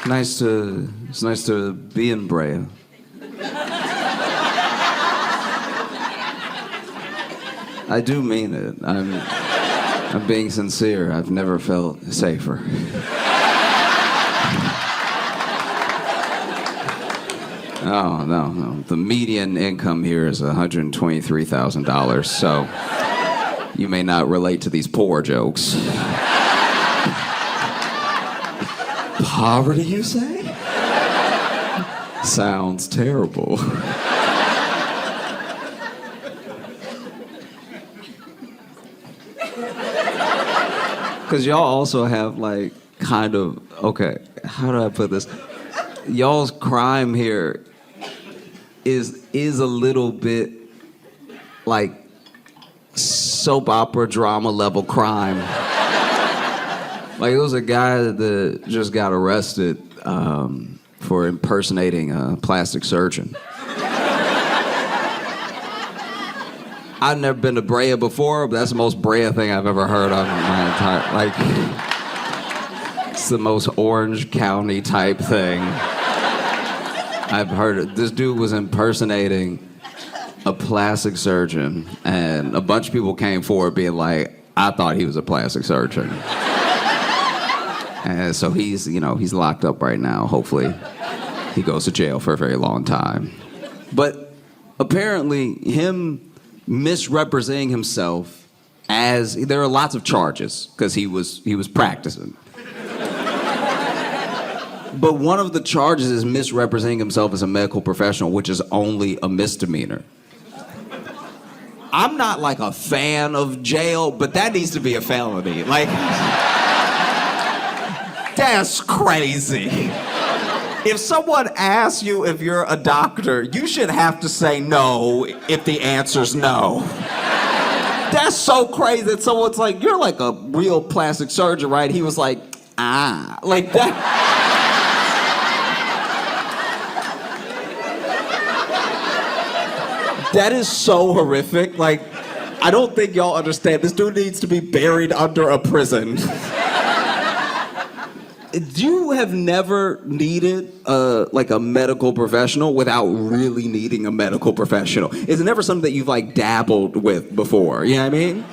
It's nice to be in Brea. I do mean it. I'm being sincere. I've never felt safer. Oh, no. The median income here is $123,000, so you may not relate to these poor jokes. Poverty, you say? Sounds terrible. Because y'all also have, like, kind of, okay, how do I put this? Y'all's crime here is a little bit like soap opera drama level crime. Like, it was a guy that just got arrested for impersonating a plastic surgeon. I've never been to Brea before, but that's the most Brea thing I've ever heard of in my entire, like, it's the most Orange County type thing I've heard of. This dude was impersonating a plastic surgeon, and a bunch of people came forward being like, I thought he was a plastic surgeon. And so he's locked up right now. Hopefully he goes to jail for a very long time. But apparently him misrepresenting himself as, there are lots of charges because he was practicing. But one of the charges is misrepresenting himself as a medical professional, which is only a misdemeanor. I'm not like a fan of jail, but that needs to be a felony. Like, that's crazy. If someone asks you if you're a doctor, you should have to say no if the answer's no. That's so crazy that someone's like, you're like a real plastic surgeon, right? He was like, like that. That is so horrific. Like, I don't think y'all understand. This dude needs to be buried under a prison. You have never needed like a medical professional without really needing a medical professional. It's never something that you've like dabbled with before. You know what I mean?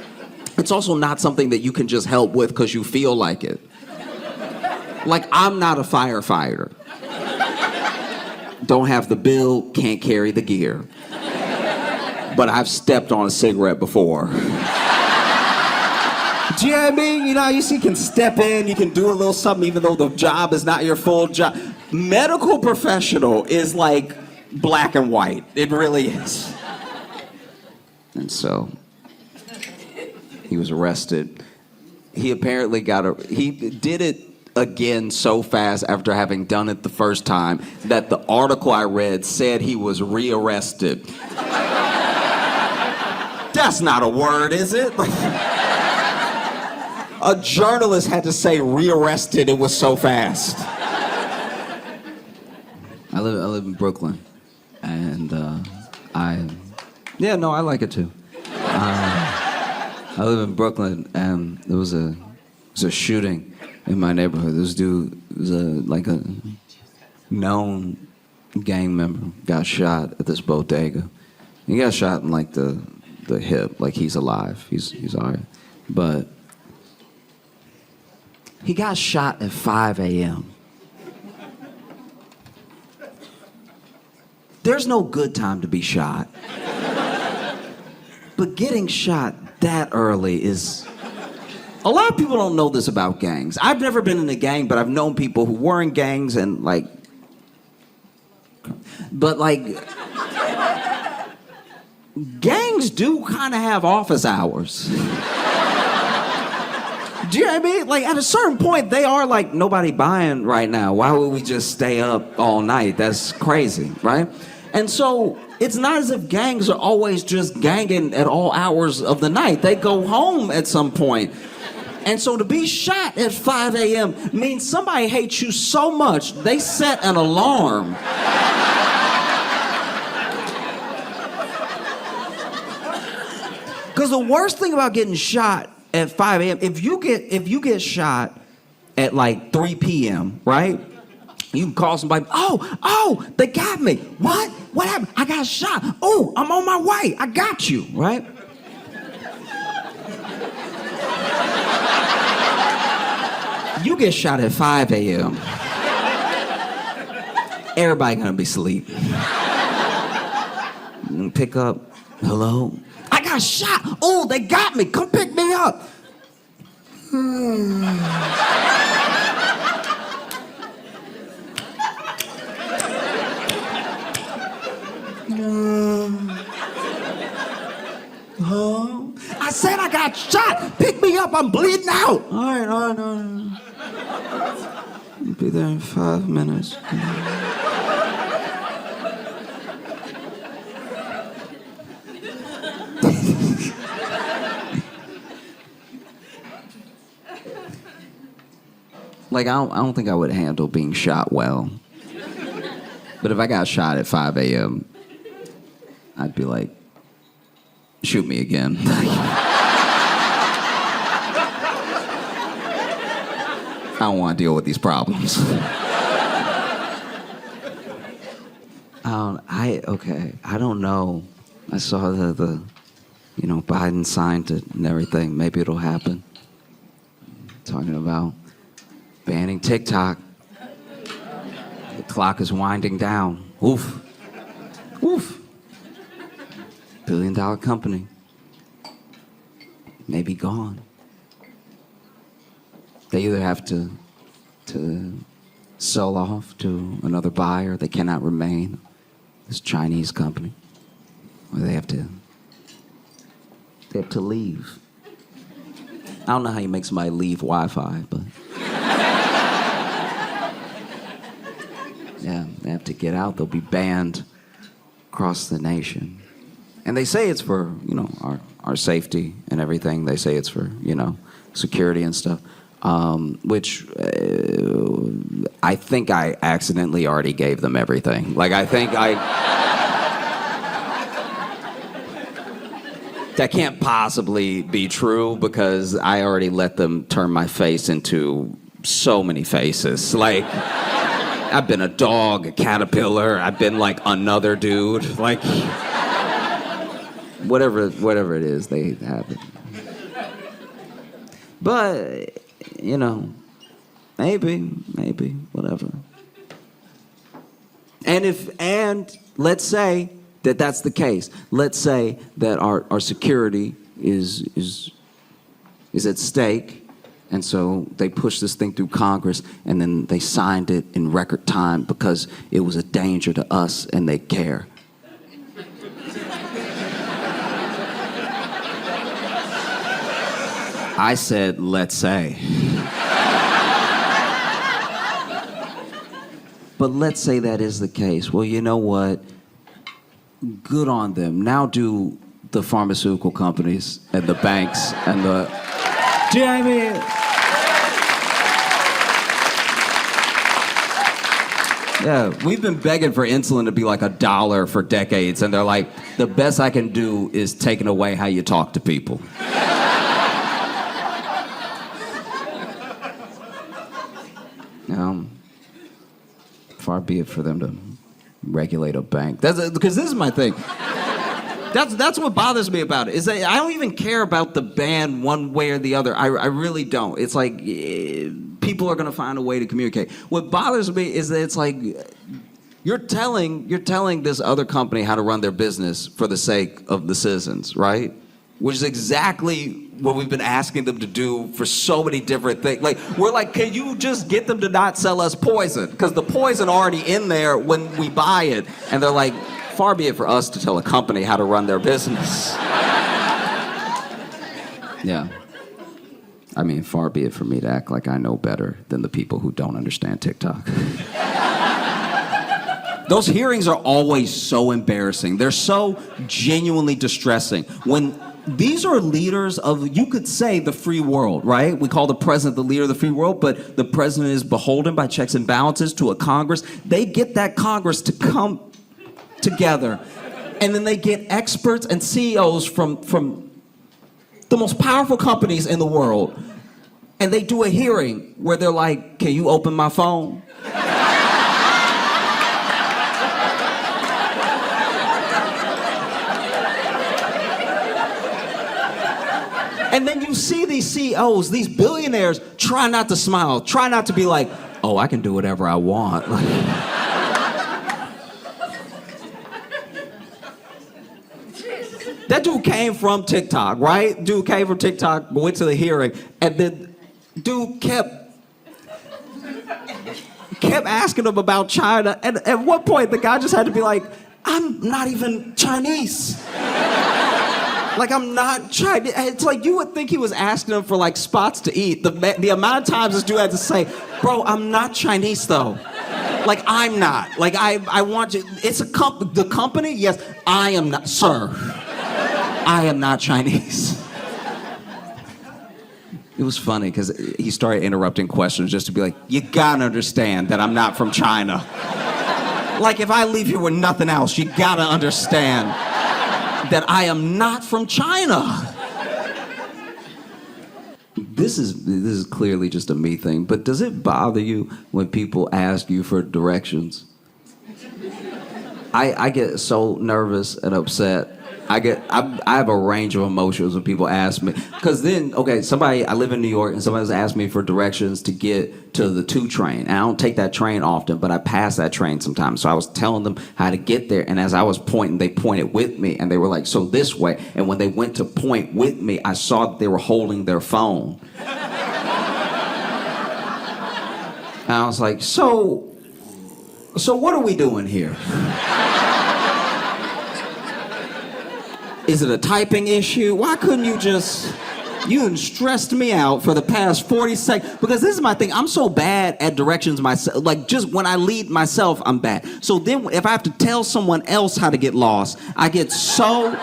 It's also not something that you can just help with because you feel like it. Like, I'm not a firefighter. Don't have the bill, can't carry the gear. But I've stepped on a cigarette before. Do you know what I mean? You know how you can step in, you can do a little something even though the job is not your full job. Medical professional is like black and white. It really is. And so, he was arrested. He apparently he did it again so fast after having done it the first time that the article I read said he was rearrested. That's not a word, is it? A journalist had to say rearrested, it was so fast. I live in Brooklyn, and I like it too. I live in Brooklyn, and there was a shooting in my neighborhood. This dude was like a known gang member, got shot at this bodega. He got shot in like the hip, like he's alive, he's all right. But he got shot at 5 a.m. There's no good time to be shot. But getting shot that early is... A lot of people don't know this about gangs. I've never been in a gang, but I've known people who were in gangs and like... But like... Gangs do kind of have office hours. Do you know what I mean? Like, at a certain point, they are like, nobody buying right now. Why would we just stay up all night? That's crazy, right? And so, it's not as if gangs are always just ganging at all hours of the night. They go home at some point. And so to be shot at 5 a.m. means somebody hates you so much, they set an alarm. Because the worst thing about getting shot at 5 a.m., if you get shot at like 3 p.m., right? You can call somebody, oh, they got me. What? What happened? I got shot. Oh, I'm on my way. I got you, right? You get shot at 5 a.m. Everybody gonna be asleep. Pick up, hello? I got shot. Oh, they got me. Come pick me up. I said I got shot. Pick me up. I'm bleeding out. All right. I'll be there in 5 minutes. Like, I don't think I would handle being shot well. But if I got shot at 5 a.m., I'd be like, shoot me again. I don't want to deal with these problems. I don't know. I saw the Biden signed it and everything. Maybe it'll happen. Talking about banning TikTok. The clock is winding down. Oof. Billion-dollar company. Maybe gone. They either have to sell off to another buyer. They cannot remain this Chinese company. Or they have to leave. I don't know how you make somebody leave Wi-Fi, but yeah, they have to get out. They'll be banned across the nation. And they say it's for, our safety and everything. They say it's for, security and stuff. Which I think I accidentally already gave them everything. That can't possibly be true because I already let them turn my face into so many faces. Like, I've been a dog, a caterpillar, I've been like another dude. Like, whatever it is, they have it. But, maybe, whatever. And let's say that that's the case. Let's say that our security is at stake, and so they pushed this thing through Congress, and then they signed it in record time because it was a danger to us, and they care. I said, let's say. But let's say that is the case. Well, you know what? Good on them. Now do the pharmaceutical companies and the banks and the... Do you know what I mean? Yeah, we've been begging for insulin to be like $1 for decades, and they're like, the best I can do is taking away how you talk to people. Far be it for them to regulate a bank. Because this is my thing. That's what bothers me about it. Is that I don't even care about the ban one way or the other. I really don't. It's like people are gonna find a way to communicate. What bothers me is that it's like you're telling this other company how to run their business for the sake of the citizens, right? Which is exactly what we've been asking them to do for so many different things. Like, we're like, can you just get them to not sell us poison? Because the poison already in there when we buy it. And they're like, far be it for us to tell a company how to run their business. Yeah. I mean, far be it for me to act like I know better than the people who don't understand TikTok. Those hearings are always so embarrassing. They're so genuinely distressing. When these are leaders of, you could say, the free world, right? We call the president the leader of the free world, but the president is beholden by checks and balances to a Congress. They get that Congress to come together, and then they get experts and CEOs from the most powerful companies in the world, and they do a hearing where they're like, can you open my phone? And then you see these CEOs, these billionaires, try not to smile, try not to be like, oh, I can do whatever I want. That dude came from TikTok, right? Dude came from TikTok, went to the hearing, and then dude kept asking him about China, and at one point the guy just had to be like, I'm not even Chinese. Like, I'm not Chinese. It's like you would think he was asking him for like spots to eat. The amount of times this dude had to say, bro, I'm not Chinese though. Like, I'm not. Like, I want you, it's the company, yes, I am not, sir. I am not Chinese. It was funny because he started interrupting questions just to be like, you gotta understand that I'm not from China. Like, if I leave here with nothing else, you gotta understand that I am not from China. This is clearly just a me thing, but does it bother you when people ask you for directions? I get so nervous and upset. I have a range of emotions when people ask me. Because then, okay, I live in New York, and somebody's asked me for directions to get to the 2 train. And I don't take that train often, but I pass that train sometimes. So I was telling them how to get there, and as I was pointing, they pointed with me, and they were like, so this way. And when they went to point with me, I saw that they were holding their phone. And I was like, so what are we doing here? Is it a typing issue? Why couldn't you done stressed me out for the past 40 seconds. Because this is my thing, I'm so bad at directions myself. Like, just when I lead myself, I'm bad. So then if I have to tell someone else how to get lost, I get so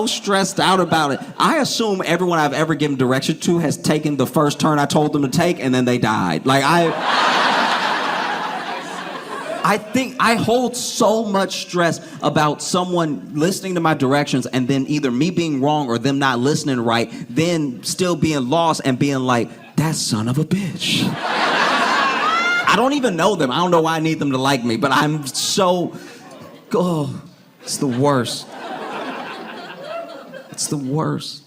stressed out about it. I assume everyone I've ever given direction to has taken the first turn I told them to take, and then they died. Like, I think I hold so much stress about someone listening to my directions and then either me being wrong or them not listening right, then still being lost and being like, that son of a bitch. I don't even know them. I don't know why I need them to like me, but I'm so, it's the worst. It's the worst.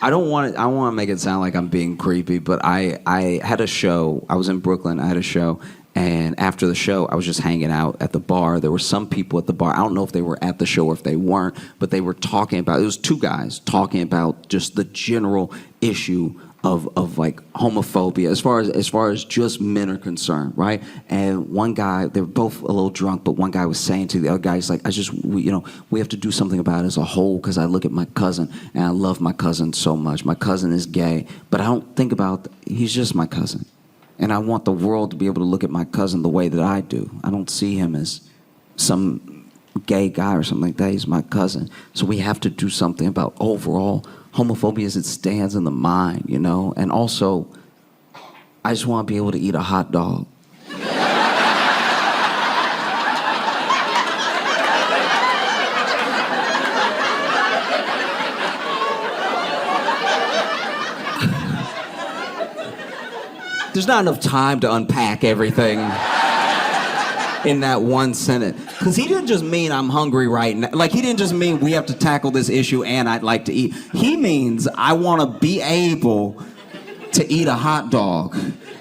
I want to make it sound like I'm being creepy, but I had a show. I was in Brooklyn. I had a show. And after the show, I was just hanging out at the bar. There were some people at the bar. I don't know if they were at the show or if they weren't, but they were talking about, it was 2 guys talking about just the general issue of like homophobia as far as just men are concerned, right? And one guy, they were both a little drunk, but one guy was saying to the other guy, he's like, we have to do something about it as a whole, because I look at my cousin and I love my cousin so much. My cousin is gay, but I don't think about, he's just my cousin. And I want the world to be able to look at my cousin the way that I do. I don't see him as some gay guy or something like that. He's my cousin. So we have to do something about overall homophobia as it stands in the mind, you know? And also, I just want to be able to eat a hot dog. There's not enough time to unpack everything in that one sentence. Because he didn't just mean I'm hungry right now. Like, he didn't just mean we have to tackle this issue and I'd like to eat. He means I want to be able to eat a hot dog,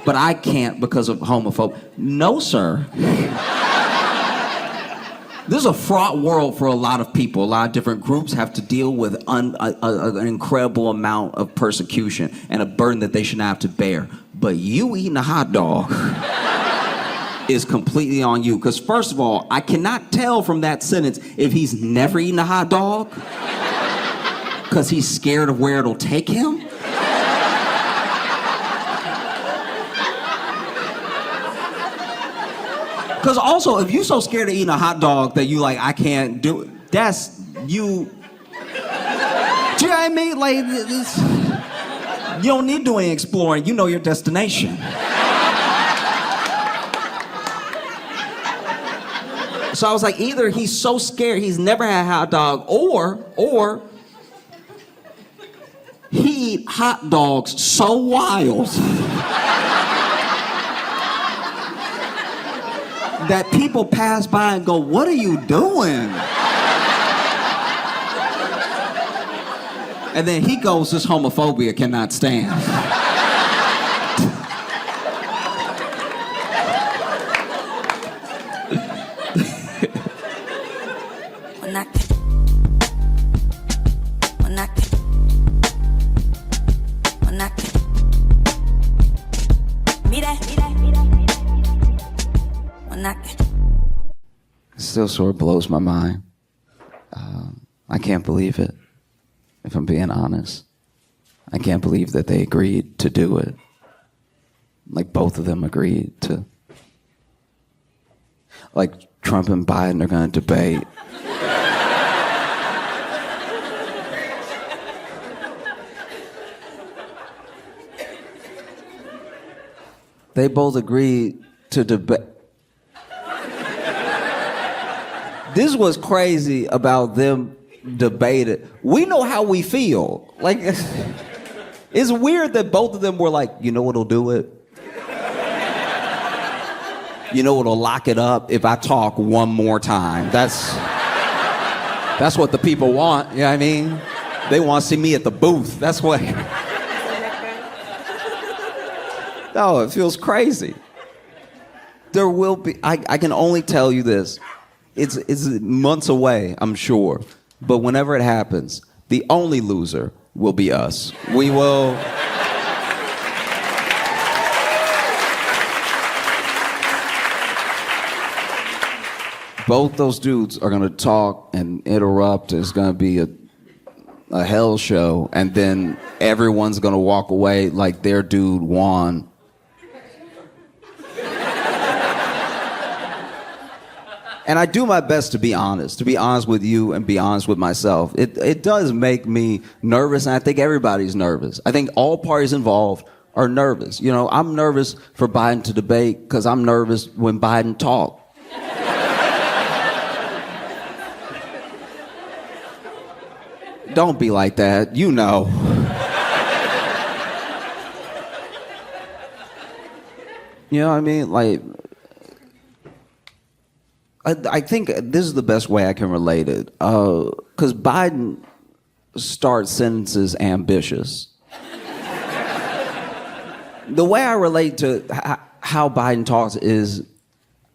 but I can't because of homophobia. No, sir. This is a fraught world for a lot of people. A lot of different groups have to deal with an incredible amount of persecution and a burden that they should not have to bear. But you eating a hot dog is completely on you. Because first of all, I cannot tell from that sentence if he's never eaten a hot dog, because he's scared of where it'll take him. Because also, if you're so scared of eating a hot dog that you like, I can't do it, that's you. Do you know what I mean? Like, you don't need to do any exploring. You know your destination. So I was like, either he's so scared he's never had a hot dog, or he eat hot dogs so wild that people pass by and go, what are you doing? And then he goes, this homophobia cannot stand. It still sort of blows my mind. I can't believe it, if I'm being honest. I can't believe that they agreed to do it. Like, both of them agreed to. Like, Trump and Biden are going to debate. They both agreed to debate. This was crazy about them debating. We know how we feel. Like, it's weird that both of them were like, you know what'll do it? You know what'll lock it up? If I talk one more time. That's what the people want, you know what I mean? They want to see me at the booth. That's what. No, it feels crazy. There will be, I can only tell you this. It's months away, I'm sure. But whenever it happens, the only loser will be us. We will. Both those dudes are gonna talk and interrupt. It's gonna be a hell show, and then everyone's gonna walk away like their dude won. And I do my best to be honest with you and be honest with myself. It does make me nervous, and I think everybody's nervous. I think all parties involved are nervous. You know, I'm nervous for Biden to debate because I'm nervous when Biden talks. Don't be like that, you know. You know what I mean? Like, I think this is the best way I can relate it. Because Biden starts sentences ambitious. The way I relate to how Biden talks is,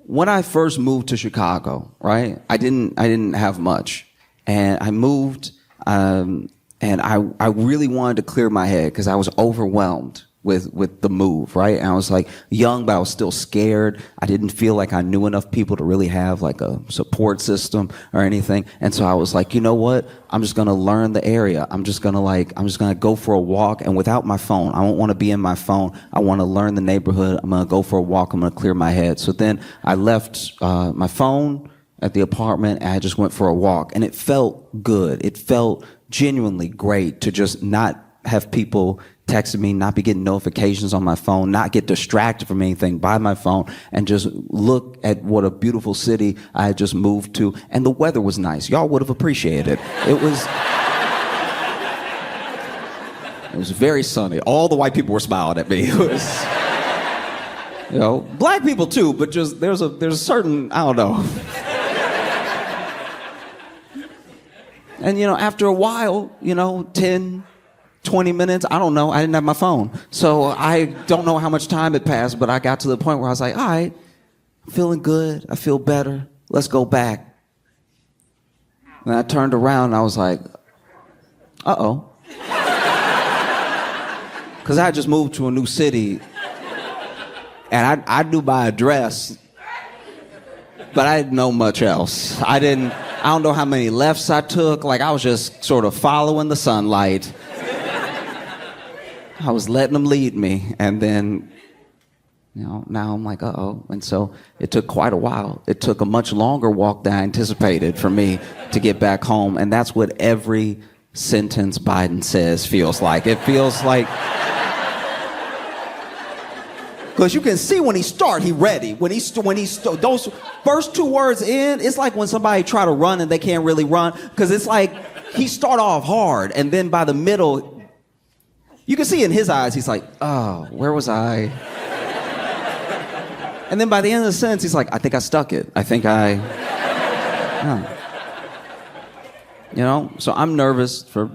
when I first moved to Chicago, right? I didn't have much. And I moved, and I really wanted to clear my head because I was overwhelmed with the move, right? And I was like young, but I was still scared. I didn't feel like I knew enough people to really have like a support system or anything. And so I was like, you know what? I'm just gonna learn the area. I'm just gonna go for a walk, and without my phone. I don't want to be in my phone. I want to learn the neighborhood. I'm gonna go for a walk. I'm gonna clear my head. So then I left my phone at the apartment, and I just went for a walk, and it felt good. It felt genuinely great to just not have people texting me, not be getting notifications on my phone, not get distracted from anything by my phone, and just look at what a beautiful city I had just moved to. And the weather was nice. Y'all would have appreciated it. It was very sunny. All the white people were smiling at me. It was, you know, black people too, but just there's a certain, I don't know. And, you know, after a while, you know, 10, 20 minutes, I don't know, I didn't have my phone. So I don't know how much time had passed, but I got to the point where I was like, all right, I'm feeling good, I feel better, let's go back. And I turned around and I was like, uh-oh. Because I had just moved to a new city, and I knew my address, but I didn't know much else. I don't know how many lefts I took. Like, I was just sort of following the sunlight. I was letting them lead me. And then, you know, now I'm like, uh-oh. And so it took quite a while. It took a much longer walk than I anticipated for me to get back home. And that's what every sentence Biden says feels like. It feels like... Because you can see when he starts, he's ready. When those first two words in, it's like when somebody try to run and they can't really run. Because it's like he start off hard, and then by the middle, you can see in his eyes, he's like, oh, where was I? And then by the end of the sentence, he's like, I think I stuck it. You know, so I'm nervous for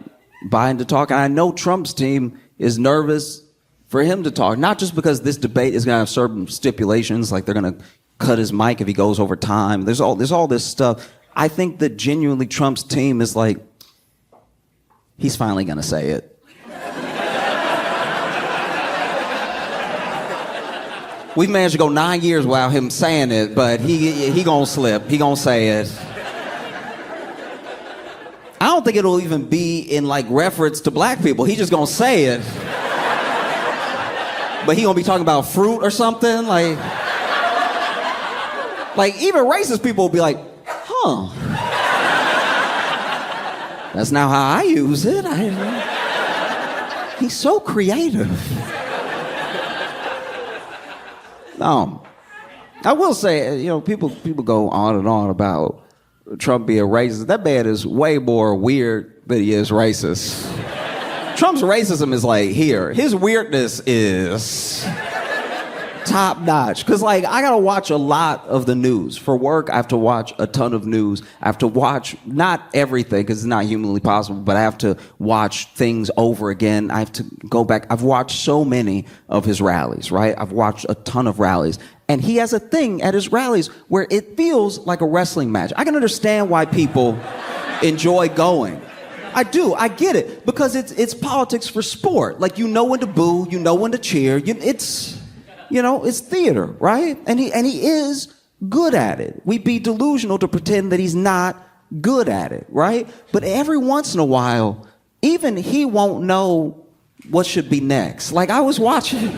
Biden to talk. And I know Trump's team is nervous for him to talk, not just because this debate is going to have certain stipulations, like they're going to cut his mic if he goes over time. There's all this stuff. I think that genuinely Trump's team is like, he's finally going to say it. We've managed to go 9 years without him saying it, but he gonna slip. He gonna say it. I don't think it'll even be in like reference to black people. He just gonna say it. But he gonna be talking about fruit or something, like even racist people will be like, huh. That's not how I use it. He's so creative. No, I will say, people go on and on about Trump being racist. That man is way more weird than he is racist. Trump's racism is like here. His weirdness is top notch. Because I got to watch a lot of the news. For work, I have to watch a ton of news. I have to watch not everything because it's not humanly possible, but I have to watch things over again. I have to go back. I've watched so many of his rallies, right? I've watched a ton of rallies. And he has a thing at his rallies where it feels like a wrestling match. I can understand why people enjoy going. I do. I get it. Because it's politics for sport. Like, you know when to boo, you know when to cheer. It's theater, right? And he is good at it. We'd be delusional to pretend that he's not good at it, right? But every once in a while, even he won't know what should be next. Like, I was watching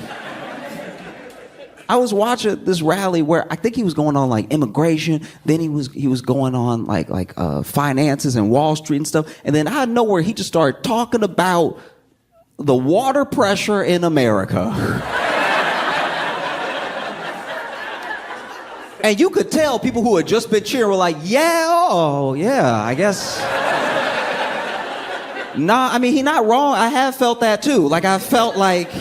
this rally where I think he was going on like immigration, then he was going on like finances and Wall Street and stuff, and then out of nowhere he just started talking about the water pressure in America. And you could tell people who had just been cheering were like, I guess. Nah, I mean, he's not wrong. I have felt that too. Like, I felt like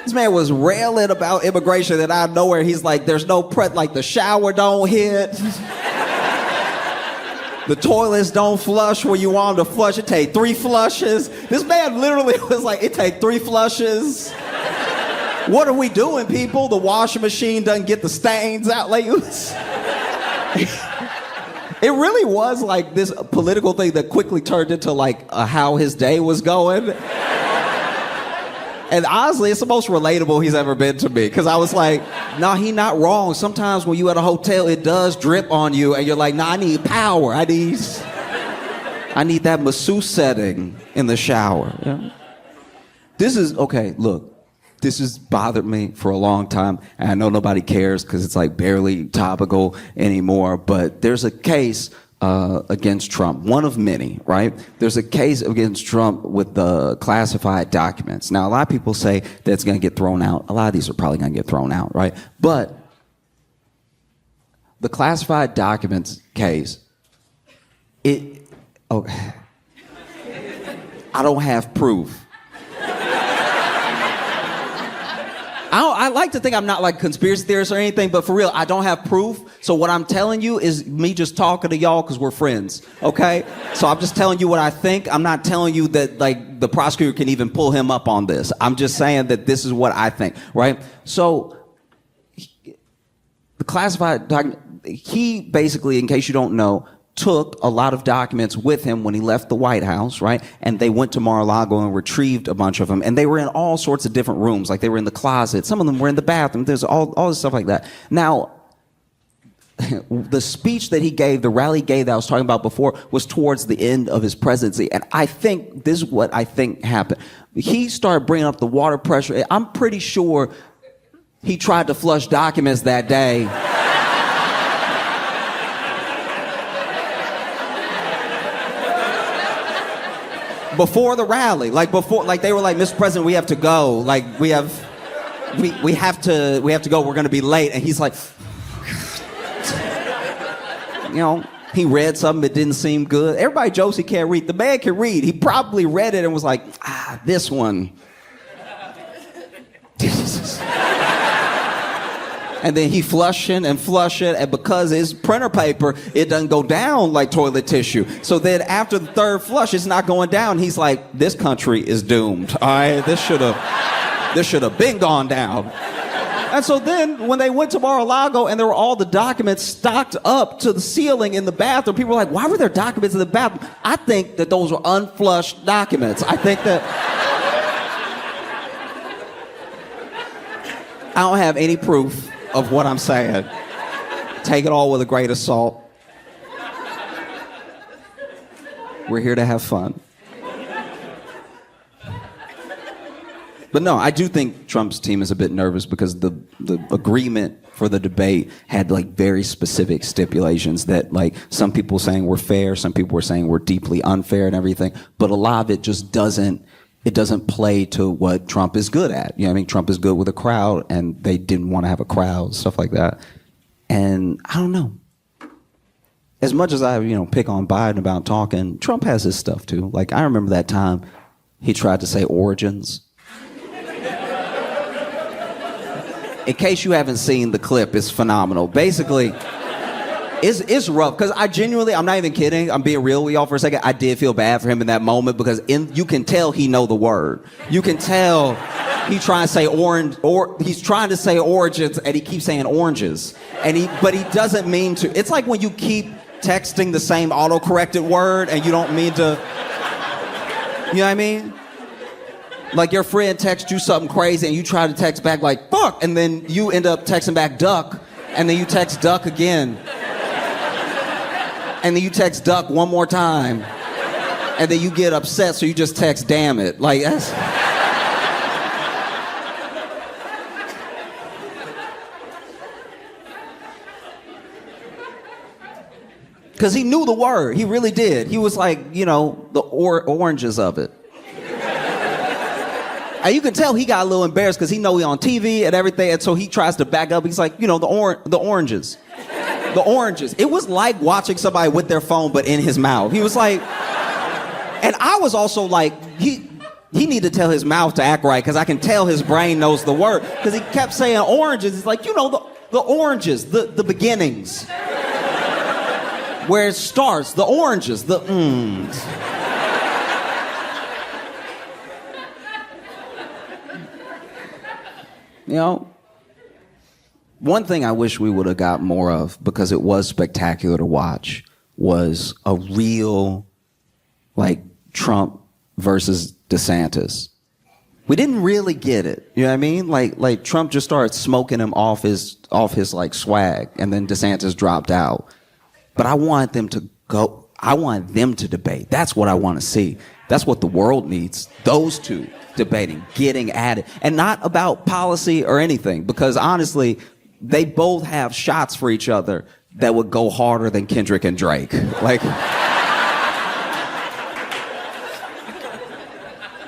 this man was railing about immigration, and out of nowhere he's like, there's no like the shower don't hit. The toilets don't flush where you want them to flush. It take 3 flushes. This man literally was like, it take 3 flushes. What are we doing, people? The washing machine doesn't get the stains out. Like, it really was like this political thing that quickly turned into like how his day was going. And honestly, it's the most relatable he's ever been to me. Because I was like, nah, he not wrong. Sometimes when you at a hotel, it does drip on you. And you're like, nah, I need power. I need that masseuse setting in the shower. Yeah. This has bothered me for a long time, and I know nobody cares because it's like barely topical anymore, but there's a case against Trump, one of many, right? There's a case against Trump with the classified documents. Now, a lot of people say that it's going to get thrown out. A lot of these are probably going to get thrown out, right? But the classified documents case, I don't have proof. I like to think I'm not like conspiracy theorist or anything, but for real, I don't have proof. So what I'm telling you is me just talking to y'all because we're friends, okay? So I'm just telling you what I think. I'm not telling you that like the prosecutor can even pull him up on this. I'm just saying that this is what I think, right? So the classified document, he basically, in case you don't know, took a lot of documents with him when he left the White House, right? And they went to Mar-a-Lago and retrieved a bunch of them. And they were in all sorts of different rooms. Like, they were in the closet. Some of them were in the bathroom. There's all this stuff like that. Now, the speech that he gave, the rally he gave that I was talking about before, was towards the end of his presidency. And I think this is what I think happened. He started bringing up the water pressure. I'm pretty sure he tried to flush documents that day. Before the rally, they were like, Mr. President, we have to go. Like, we have to go. We're going to be late. And he's like, he read something that didn't seem good. Everybody jokes he can't read. The man can read. He probably read it and was like, this one. And then he flushing, and because his printer paper, it doesn't go down like toilet tissue. So then after the third flush, it's not going down. He's like, this country is doomed. All right, this should have been gone down. And so then when they went to Mar-a-Lago and there were all the documents stocked up to the ceiling in the bathroom, people were like, why were there documents in the bathroom? I think that those were unflushed documents. I think that... I don't have any proof of what I'm saying. Take it all with a grain of salt. We're here to have fun. But no, I do think Trump's team is a bit nervous because the agreement for the debate had like very specific stipulations that like some people saying were fair, some people were saying were deeply unfair and everything. But a lot of it just doesn't play to what Trump is good at. You know what I mean? Trump is good with a crowd, and they didn't want to have a crowd, stuff like that. And I don't know. As much as I, pick on Biden about talking, Trump has his stuff too. Like, I remember that time he tried to say origins. In case you haven't seen the clip, it's phenomenal. Basically, it's rough, because I'm not even kidding, I'm being real with y'all for a second. I did feel bad for him in that moment, because you can tell he know the word. You can tell he's trying to say he's trying to say origins, and he keeps saying oranges. But he doesn't mean to. It's like when you keep texting the same auto-corrected word and you don't mean to, you know what I mean? Like your friend texts you something crazy and you try to text back like, fuck, and then you end up texting back duck, and then you text duck again. And then you text duck one more time. And then you get upset, so you just text damn it. Like, that's... Because he knew the word. He really did. He was like, the oranges of it. And you can tell he got a little embarrassed because he know he on TV and everything, and so he tries to back up. He's like, the oranges. The oranges. It was like watching somebody with their phone, but in his mouth. He was like... And I was also like, he needed to tell his mouth to act right, because I can tell his brain knows the word. Because he kept saying oranges. It's like, the oranges, the beginnings. Where it starts, the oranges, the One thing I wish we would have got more of, because it was spectacular to watch, was a real, Trump versus DeSantis. We didn't really get it. You know what I mean? Like Trump just started smoking him off his swag, and then DeSantis dropped out. But I want them to debate. That's what I want to see. That's what the world needs. Those two debating, getting at it. And not about policy or anything, because honestly, they both have shots for each other that would go harder than Kendrick and Drake.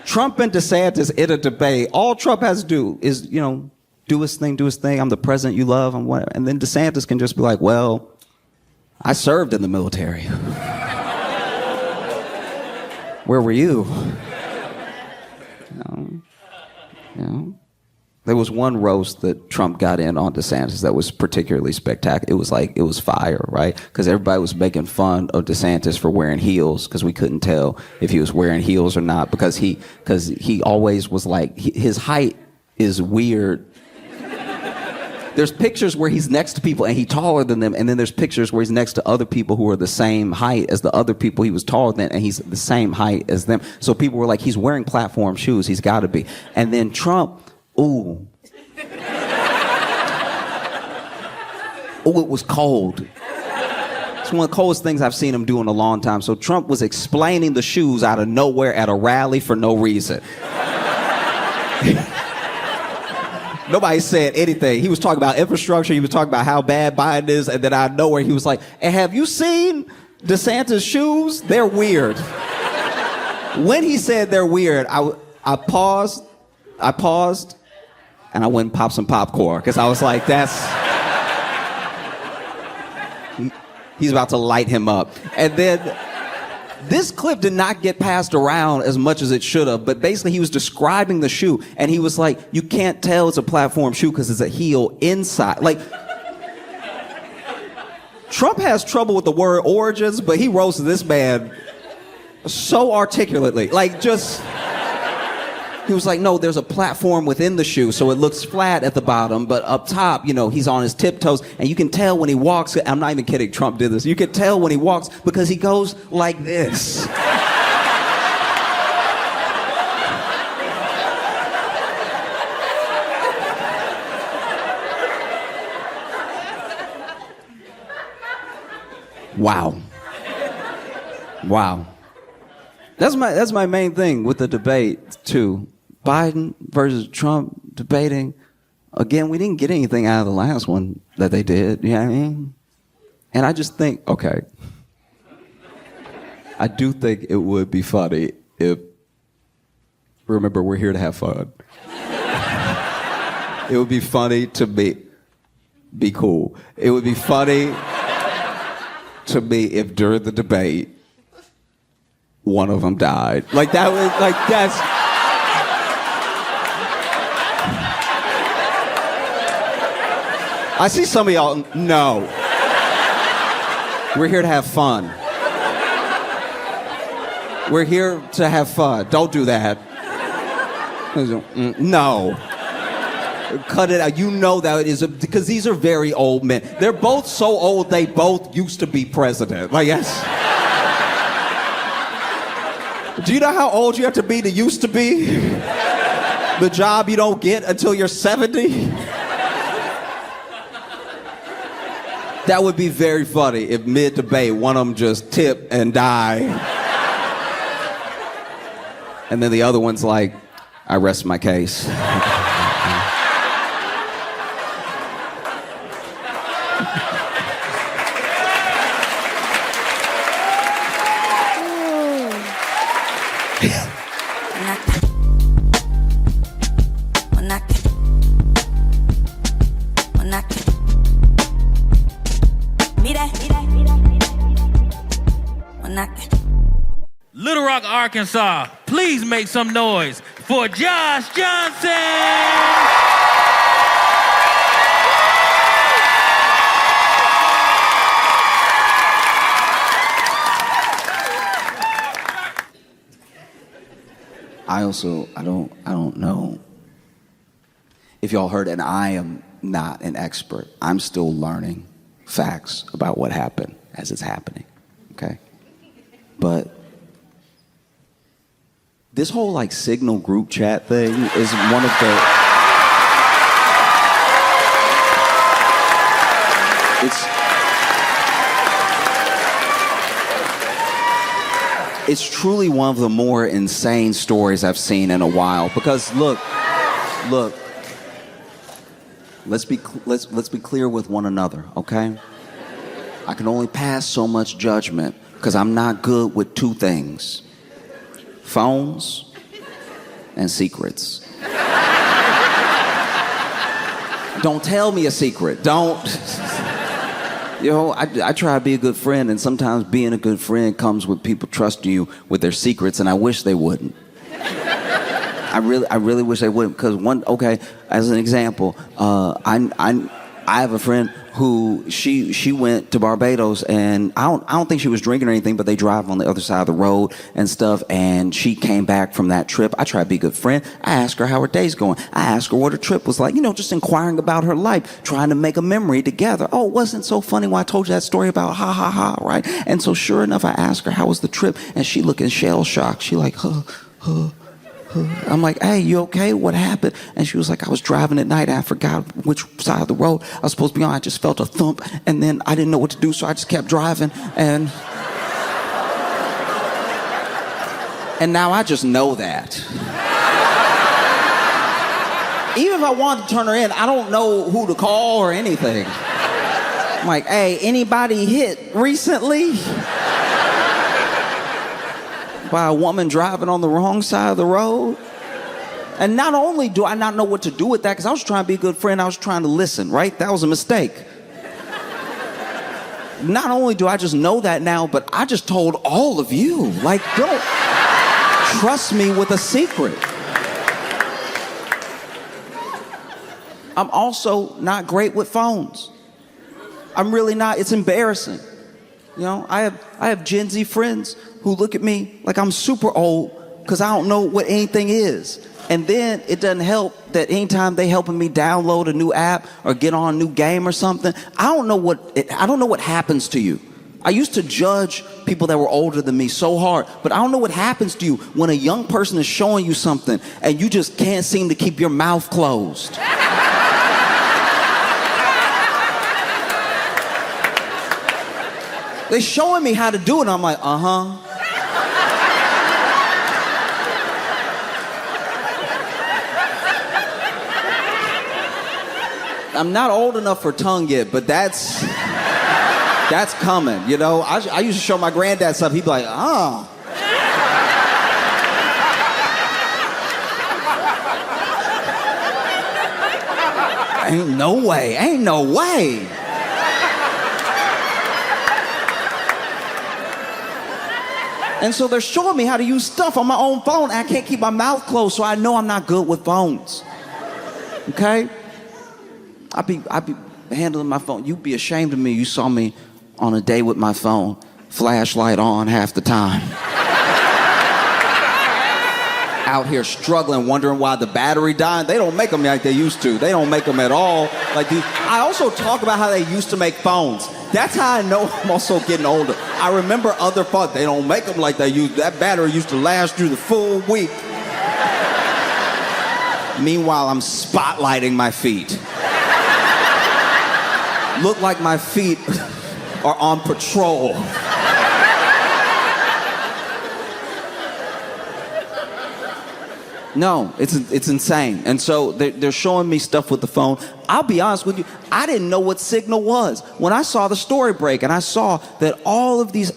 Trump and DeSantis in a debate, all Trump has to do is, do his thing. I'm the president you love, and whatever. And then DeSantis can just be like, well, I served in the military. Where were you? There was one roast that Trump got in on DeSantis that was particularly spectacular. It was fire, right? Because everybody was making fun of DeSantis for wearing heels, because we couldn't tell if he was wearing heels or not, because he always was like, his height is weird. There's pictures where he's next to people and he's taller than them, and then there's pictures where he's next to other people who are the same height as the other people he was taller than, and he's the same height as them. So people were like, he's wearing platform shoes, he's got to be. And then Trump, ooh, it was cold. It's one of the coldest things I've seen him do in a long time. So Trump was explaining the shoes out of nowhere at a rally for no reason. Nobody said anything. He was talking about infrastructure. He was talking about how bad Biden is. And then out of nowhere, he was like, and have you seen DeSantis' shoes? They're weird. When he said they're weird, I paused, and I went and popped some popcorn, because I was like, he's about to light him up. And then This clip did not get passed around as much as it should have, but basically he was describing the shoe, and he was like, you can't tell it's a platform shoe because it's a heel inside. Like, Trump has trouble with the word origins, but he roasted this man so articulately. Like, just... He was like, no, there's a platform within the shoe, so it looks flat at the bottom, but up top, you know, he's on his tiptoes, and you can tell when he walks. I'm not even kidding, Trump did this. You can tell when he walks because he goes like this. Wow. Wow. That's my main thing with the debate, too. Biden versus Trump debating. Again, we didn't get anything out of the last one that they did. You know what I mean? And I just think, okay, I do think it would be funny if, remember, we're here to have fun. It would be funny to be cool. It would be funny to me if during the debate, one of them died. Like, that was, like, that's... I see some of y'all, no. We're here to have fun. We're here to have fun. Don't do that. No. Cut it out. You know that is because these are very old men. They're both so old, they both used to be president. Like, yes. Do you know how old you have to be used to be? The job you don't get until you're 70? That would be very funny if mid-debate one of them just tip and die. And then the other one's like, I rest my case. Little Rock, Arkansas, please make some noise for Josh Johnson! I don't know if y'all heard, and I am not an expert. I'm still learning facts about what happened as it's happening, okay? But this whole like Signal group chat thing is one of the... It's truly one of the more insane stories I've seen in a while. Because look, let's be clear with one another, okay? I can only pass so much judgment because I'm not good with two things: phones and secrets. Don't tell me a secret. Don't. You know, I try to be a good friend, and sometimes being a good friend comes with people trusting you with their secrets, and I wish they wouldn't. I really wish they wouldn't, because as an example, I have a friend who she went to Barbados, and I don't think she was drinking or anything, but they drive on the other side of the road and stuff, and she came back from that trip. I try to be a good friend. I asked her how her day's going. I asked her what her trip was like, just inquiring about her life, trying to make a memory together. Oh, it wasn't so funny when I told you that story about ha ha ha, right? And so sure enough, I asked her how was the trip, and she looking shell shocked. She like, I'm like, hey, you okay? What happened? And she was like, I was driving at night and I forgot which side of the road I was supposed to be on. I just felt a thump, and then I didn't know what to do, so I just kept driving, and now I just know that. Even if I wanted to turn her in, I don't know who to call or anything. I'm like, hey, anybody hit recently? By a woman driving on the wrong side of the road? And not only do I not know what to do with that, because I was trying to be a good friend, I was trying to listen, right? That was a mistake. not only do I just know that now, but I just told all of you. Like, don't trust me with a secret. I'm also not great with phones. I'm really not. It's embarrassing. You know, I have Gen Z friends who look at me like I'm super old because I don't know what anything is. And then it doesn't help that anytime they helping me download a new app or get on a new game or something, I don't know what happens to you. I used to judge people that were older than me so hard, but I don't know what happens to you when a young person is showing you something and you just can't seem to keep your mouth closed. They're showing me how to do it, and I'm like, uh-huh. I'm not old enough for tongue yet, but that's coming, you know? I used to show my granddad stuff. He'd be like, oh. Ain't no way. And so they're showing me how to use stuff on my own phone. And I can't keep my mouth closed, so I know I'm not good with phones. Okay? I be handling my phone. You'd be ashamed of me. You saw me on a day with my phone, flashlight on half the time. Out here struggling, wondering why the battery died. They don't make them like they used to. They don't make them at all like these. I also talk about how they used to make phones. That's how I know I'm also getting older. I remember other phones. They don't make them like they used. That battery used to last through the full week. Meanwhile, I'm spotlighting my feet. Look like my feet are on patrol. No, it's insane. And so they're showing me stuff with the phone. I'll be honest with you, I didn't know what Signal was. When I saw the story break and I saw that all of these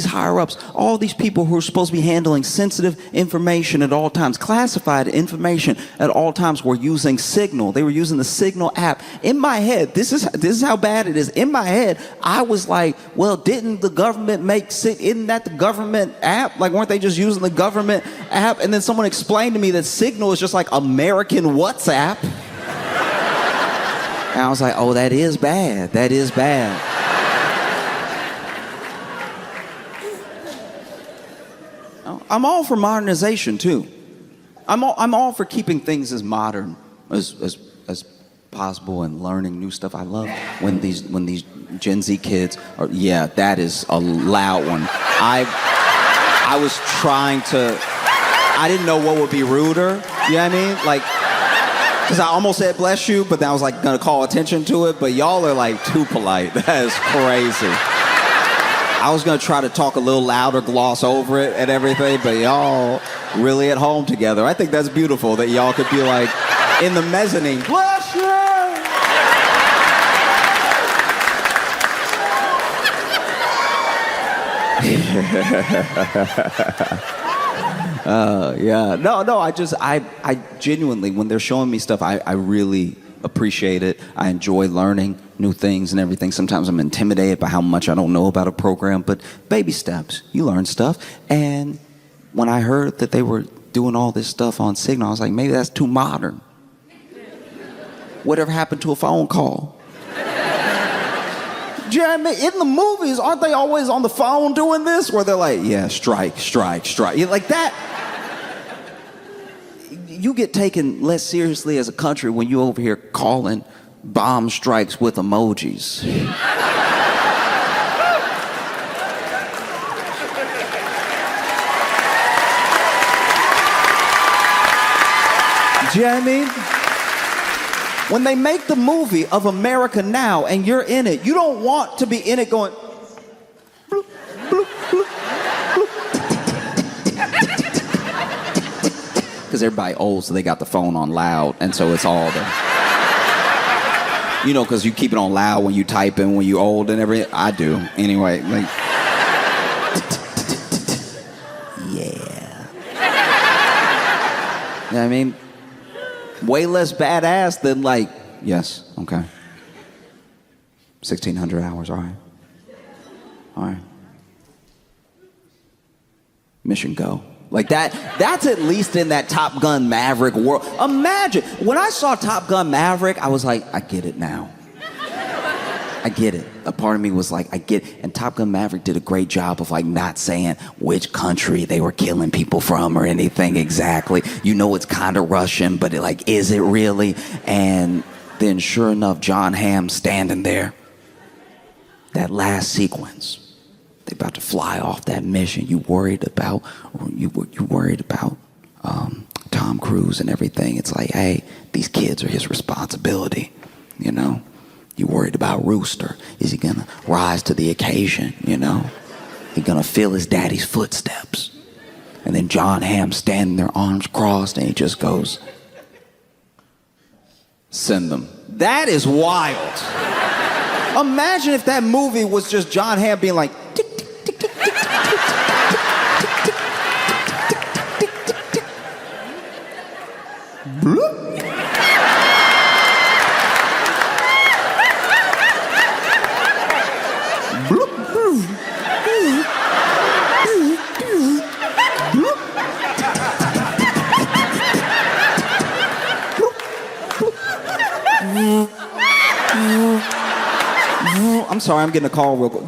higher-ups, all these people who are supposed to be handling sensitive information at all times, classified information at all times, were using Signal. They were using the Signal app. In my head, this is how bad it is. In my head, I was like, well, didn't the government isn't that the government app? Like, weren't they just using the government app? And then someone explained to me that Signal is just like American WhatsApp. And I was like, oh, that is bad. That is bad. I'm all for modernization, too. I'm all for keeping things as modern as possible and learning new stuff. I love when these Gen Z kids are, yeah, that is a loud one. I was trying to, I didn't know what would be ruder, you know what I mean? Like, because I almost said bless you, but then I was like gonna call attention to it, but y'all are like too polite. That is crazy. I was gonna try to talk a little louder, gloss over it and everything, but y'all really at home together. I think that's beautiful that y'all could be like in the mezzanine, bless you! Yeah. No, I genuinely, when they're showing me stuff, I really appreciate it. I enjoy learning new things and everything. Sometimes I'm intimidated by how much I don't know about a program, but baby steps, you learn stuff. And when I heard that they were doing all this stuff on Signal, I was like, maybe that's too modern. Whatever happened to a phone call? Do you know what I mean? In the movies, aren't they always on the phone doing this? Where they're like, yeah, strike. Like that. You get taken less seriously as a country when you over here calling bomb strikes with emojis. Do you know what I mean? When they make the movie of America Now and you're in it, you don't want to be in it going bloop, bloop, bloop, bloop. Because everybody old, so they got the phone on loud, and so it's all the, you know, because you keep it on loud when you type in when you old and everything. I do anyway. Like, yeah. You know what I mean? Way less badass than like, yes, okay. 1,600 hours, all right. All right. Mission go. Like that's at least in that Top Gun Maverick world. Imagine, when I saw Top Gun Maverick, I was like, I get it now. I get it. A part of me was like, I get it. And Top Gun Maverick did a great job of like not saying which country they were killing people from or anything exactly. You know it's kind of Russian, but is it really? And then sure enough, John Hamm standing there. That last sequence. They about to fly off that mission. You worried about Tom Cruise and everything. It's like, hey, these kids are his responsibility, you know? You worried about Rooster. Is he gonna rise to the occasion, you know? He gonna feel his daddy's footsteps. And then John Hamm standing there, arms crossed, and he just goes, send them. That is wild. Imagine if that movie was just John Hamm being like, tick, tick, tick, tick, tick, tick, tick, tick, tick, tick, tick, tick. Bloop. I'm sorry, I'm getting a call real quick.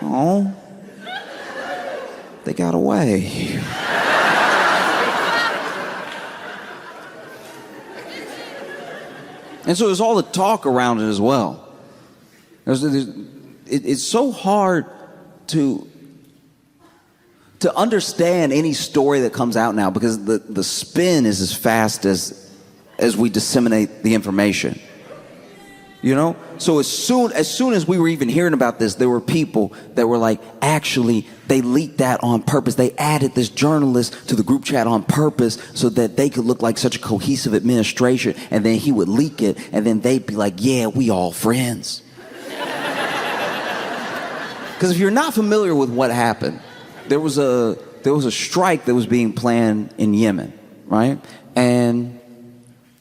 Oh, they got away. And so there's all the talk around it as well. It's so hard to understand any story that comes out now because the spin is as fast as we disseminate the information. You know? So as soon as we were even hearing about this, there were people that were like, actually, they leaked that on purpose. They added this journalist to the group chat on purpose so that they could look like such a cohesive administration, and then he would leak it, and then they'd be like, yeah, we all friends. Because if you're not familiar with what happened, there was a strike that was being planned in Yemen, right? And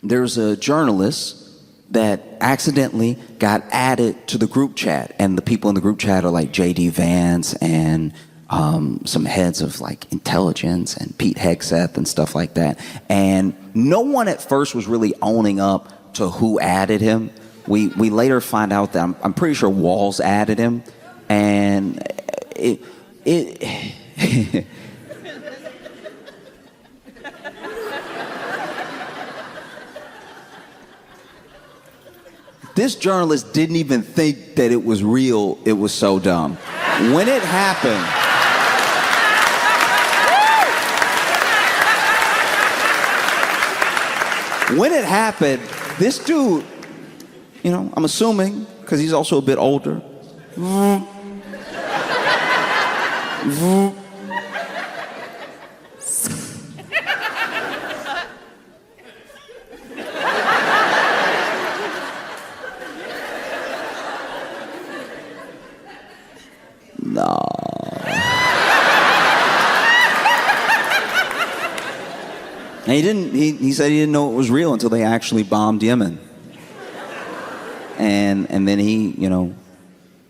there's a journalist that accidentally got added to the group chat, and the people in the group chat are like J.D. Vance and some heads of like intelligence and Pete Hegseth and stuff like that. And no one at first was really owning up to who added him. We later find out that I'm pretty sure Walls added him, and it this journalist didn't even think that it was real. It was so dumb. When it happened, this dude, you know, I'm assuming, because he's also a bit older. No. And he said he didn't know it was real until they actually bombed Yemen. And then he, you know,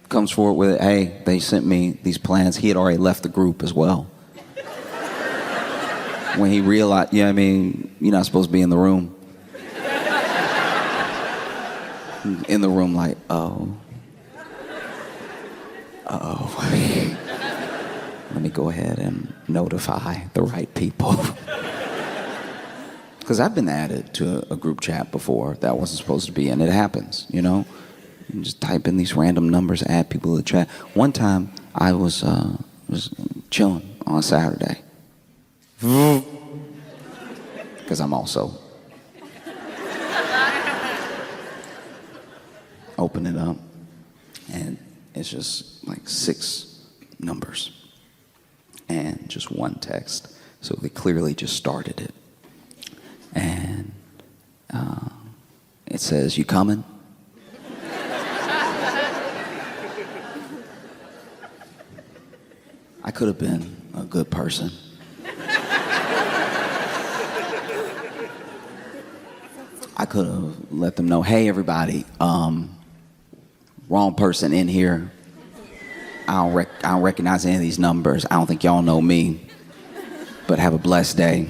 comes forward with it, hey, they sent me these plans. He had already left the group as well. When he realized, yeah, I mean, you're not supposed to be in the room. In the room like, oh. Let me go ahead and notify the right people. Because I've been added to a group chat before that wasn't supposed to be, and it happens, you know? You just type in these random numbers, add people to the chat. One time, I was chilling on Saturday. Because I'm also open it up, and it's just like 6 numbers and just one text. So they clearly just started it. And it says, you coming? I could have been a good person. I could have let them know, hey, everybody, wrong person in here. I don't recognize any of these numbers. I don't think y'all know me. But have a blessed day.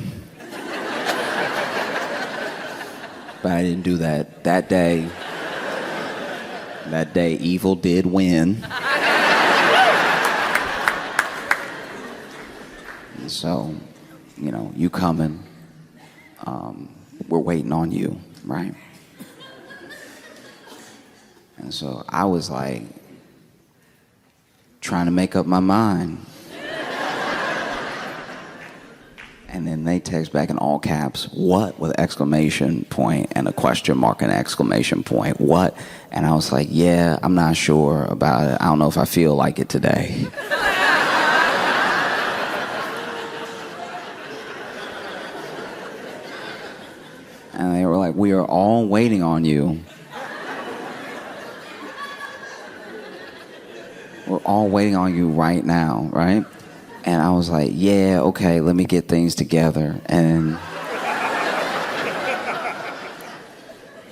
But I didn't do that. That day, evil did win. And so, you know, you coming. We're waiting on you, right? And so I was like, trying to make up my mind. And then they text back in all caps, what? With an exclamation point and a question mark and an exclamation point. What? And I was like, yeah, I'm not sure about it. I don't know if I feel like it today. And they were like, we are all waiting on you. We're all waiting on you right now, right? And I was like, yeah, okay, let me get things together. And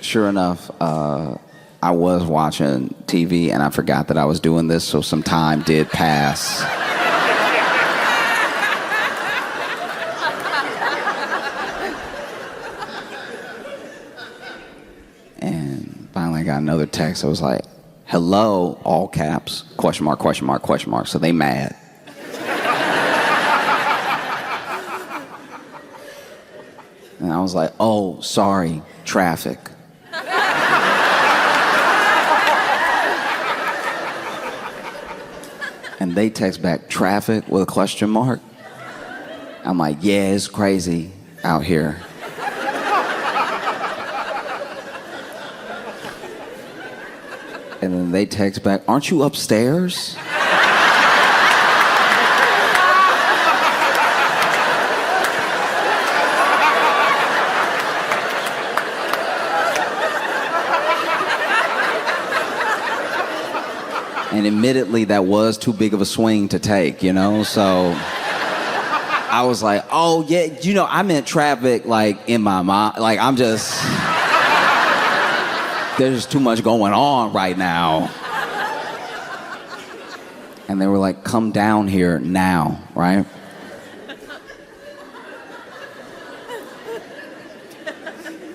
sure enough, I was watching TV and I forgot that I was doing this, so some time did pass. And finally I got another text. I was like, hello, all caps, question mark, question mark, question mark. So they mad. And I was like, oh, sorry, traffic. And they text back, traffic with a question mark. I'm like, yeah, it's crazy out here. And then they text back, aren't you upstairs? And admittedly, that was too big of a swing to take, you know? So I was like, oh, yeah, you know, I meant traffic, like, in my mind. Like, I'm just... There's too much going on right now. And they were like, come down here now, right?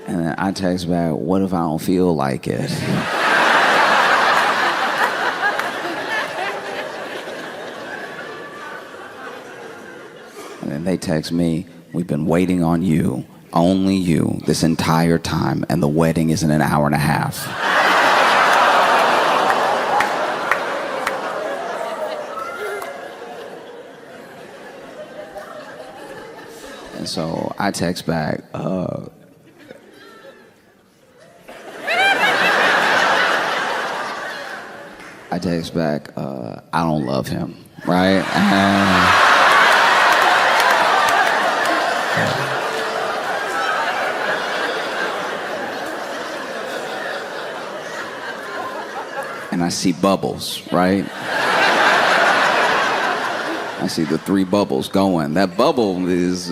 And then I text back, what if I don't feel like it? And then they text me, we've been waiting on you, only you, this entire time, and the wedding is in an hour and a half. And so I text back, I don't love him, right? And I see bubbles, right? I see the 3 bubbles going. That bubble is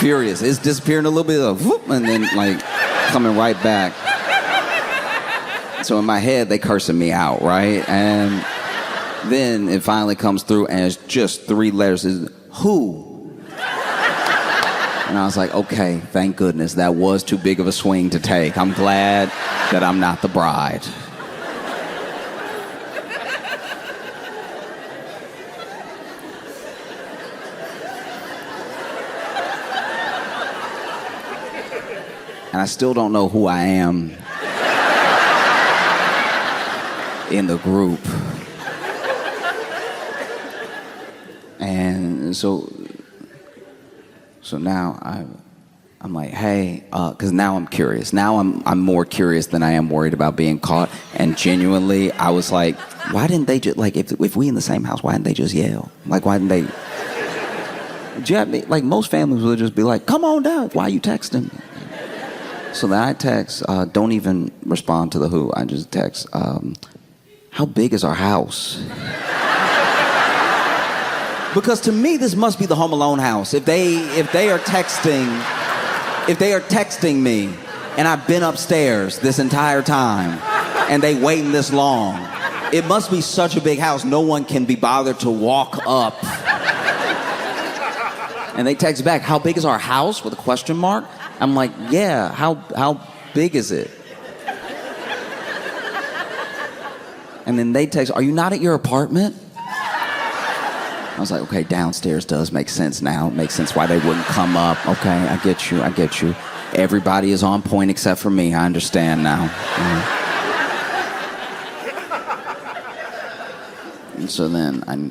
furious. It's disappearing a little bit of whoop, and then like coming right back. So in my head, they cursing me out, right? And then it finally comes through, and it's just 3 letters. It's, who? And I was like, okay, thank goodness. That was too big of a swing to take. I'm glad that I'm not the bride. And I still don't know who I am in the group. And so now I'm like, hey, because now I'm curious. Now I'm more curious than I am worried about being caught. And genuinely, I was like, why didn't they just, like, if we in the same house, why didn't they just yell? Like, why didn't they? Do you have me? Like, most families would just be like, come on down. Why are you texting? So then I text, don't even respond to the who. I just text, how big is our house? Because to me, this must be the Home Alone house. If they are texting me, and I've been upstairs this entire time, and they waiting this long. It must be such a big house, no one can be bothered to walk up. And they text back, how big is our house, with a question mark? I'm like, yeah, how big is it? And then they text, are you not at your apartment? I was like, okay, downstairs does make sense now. It makes sense why they wouldn't come up. Okay, I get you. Everybody is on point except for me. I understand now. And so then I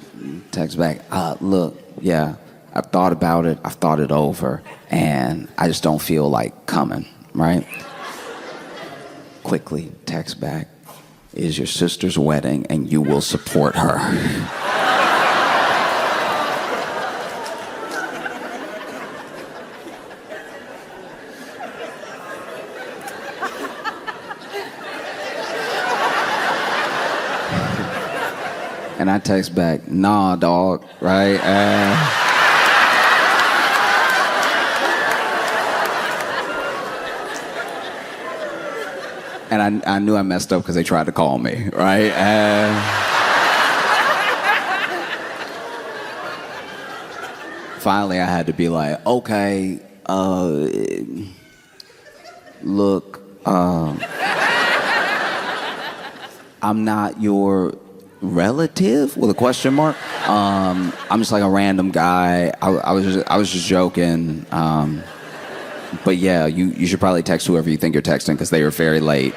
text back, look, yeah, I've thought about it. I've thought it over. And I just don't feel like coming, right? Quickly text back, is your sister's wedding and you will support her. And I text back, nah, dog, right? And I knew I messed up because they tried to call me, right? Finally, I had to be like, okay, look, I'm not your relative, with a question mark. I'm just like a random guy. I was just joking. But yeah, you should probably text whoever you think you're texting because they were very late.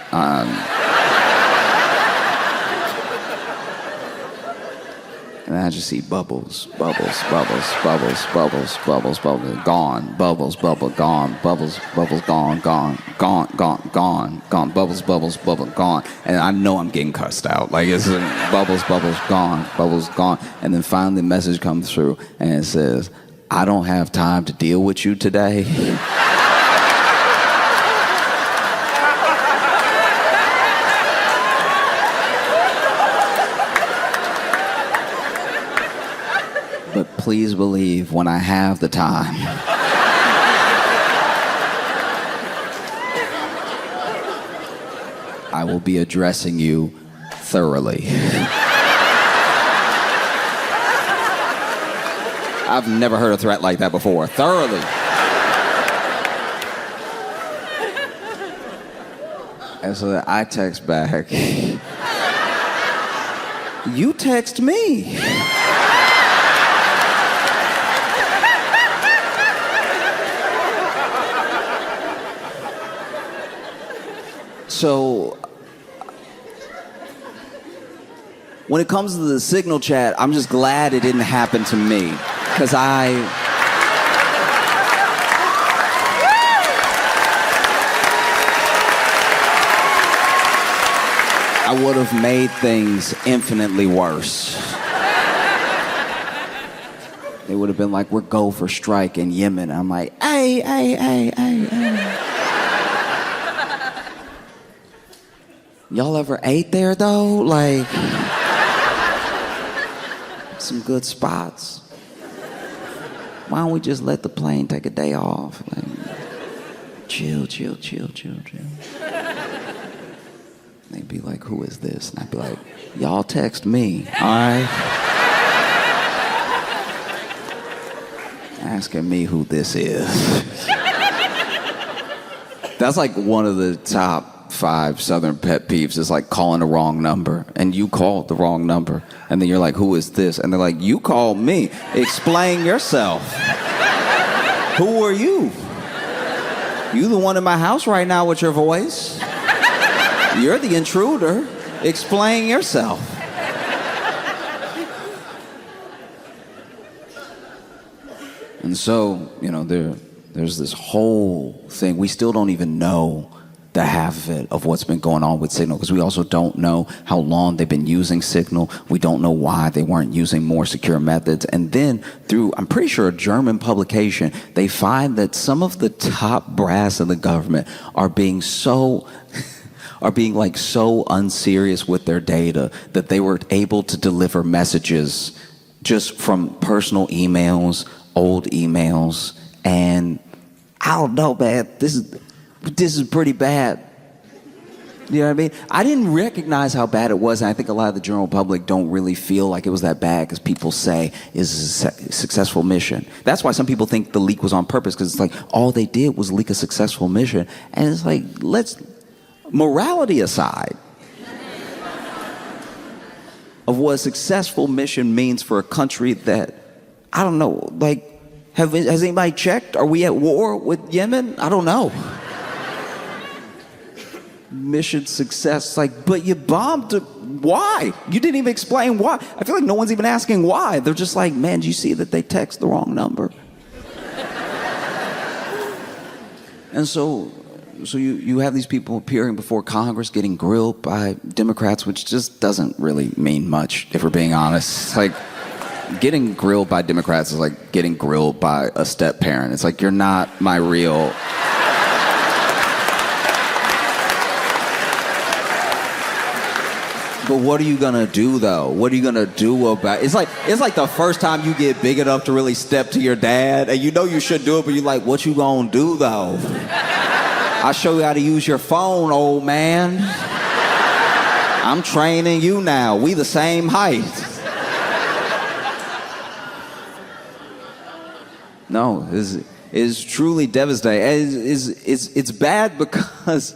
And I just see bubbles, gone, bubbles, gone, gone. And I know I'm getting cussed out. Like it's bubbles, gone. And then finally the message comes through and it says, I don't have time to deal with you today. But please believe when I have the time, I will be addressing you thoroughly. I've never heard a threat like that before. Thoroughly. And so I text back, you text me. So, when it comes to the Signal chat, I'm just glad it didn't happen to me. Because I would have made things infinitely worse. They would have been like, we're go for strike in Yemen. I'm like, hey. Y'all ever ate there though? Like, some good spots. Why don't we just let the plane take a day off? Like, chill. They'd be like, who is this? And I'd be like, y'all text me, all right? Asking me who this is. That's like one of the top 5 Southern pet peeves, is like calling the wrong number, and you called the wrong number, and then you're like, who is this? And they're like, you called me. Explain yourself. Who are you? You the one in my house right now with your voice. You're the intruder. Explain yourself. And so, you know, there's this whole thing. We still don't even know the half of it, of what's been going on with Signal, because we also don't know how long they've been using Signal. We don't know why they weren't using more secure methods. And then through, I'm pretty sure, a German publication, they find that some of the top brass in the government are being so unserious with their data that they were able to deliver messages just from personal emails, old emails, and I don't know, man, this is pretty bad. You know what I mean? I didn't recognize how bad it was, and I think a lot of the general public don't really feel like it was that bad because people say it's a successful mission. That's why some people think the leak was on purpose, because it's like all they did was leak a successful mission. And it's like, morality aside, of what a successful mission means for a country that, I don't know, like, has anybody checked? Are we at war with Yemen? I don't know. Mission success, like, but you bombed. Why? You didn't even explain why. I feel like no one's even asking why. They're just like, man, do you see that they text the wrong number? And so you have these people appearing before Congress getting grilled by Democrats, which just doesn't really mean much, if we're being honest. It's like, getting grilled by Democrats is like getting grilled by a step-parent. It's like, you're not my real... But what are you gonna do though? What are you gonna do about it? It's like the first time you get big enough to really step to your dad, and you know you should do it, but you're like, what you gonna do though? I'll show you how to use your phone, old man. I'm training you now. We the same height. No, it's truly devastating. It's bad because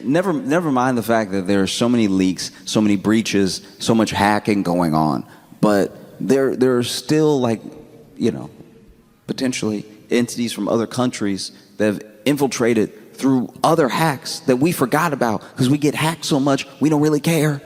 never mind the fact that there are so many leaks, so many breaches, so much hacking going on, but there are still, like, you know, potentially entities from other countries that have infiltrated through other hacks that we forgot about because we get hacked so much we don't really care.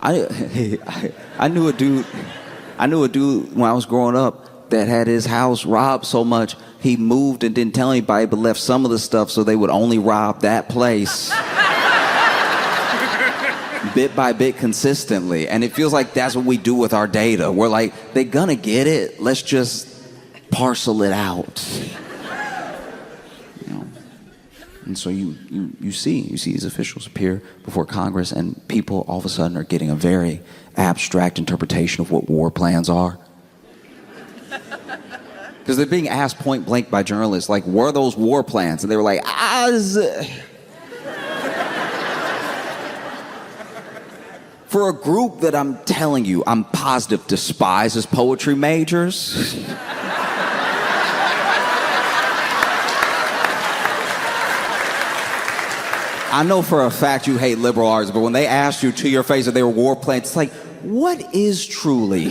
I knew a dude when I was growing up that had his house robbed so much he moved and didn't tell anybody, but left some of the stuff so they would only rob that place. Bit by bit, consistently. And it feels like that's what we do with our data. We're like, they're gonna get it. Let's just parcel it out. You know? And so you see these officials appear before Congress, and people all of a sudden are getting a very abstract interpretation of what war plans are. Because they're being asked point blank by journalists, like, were those war plans? And they were like, For a group that I'm telling you, I'm positive despises poetry majors. I know for a fact you hate liberal arts, but when they asked you to your face that they were war plans, it's like, what is truly?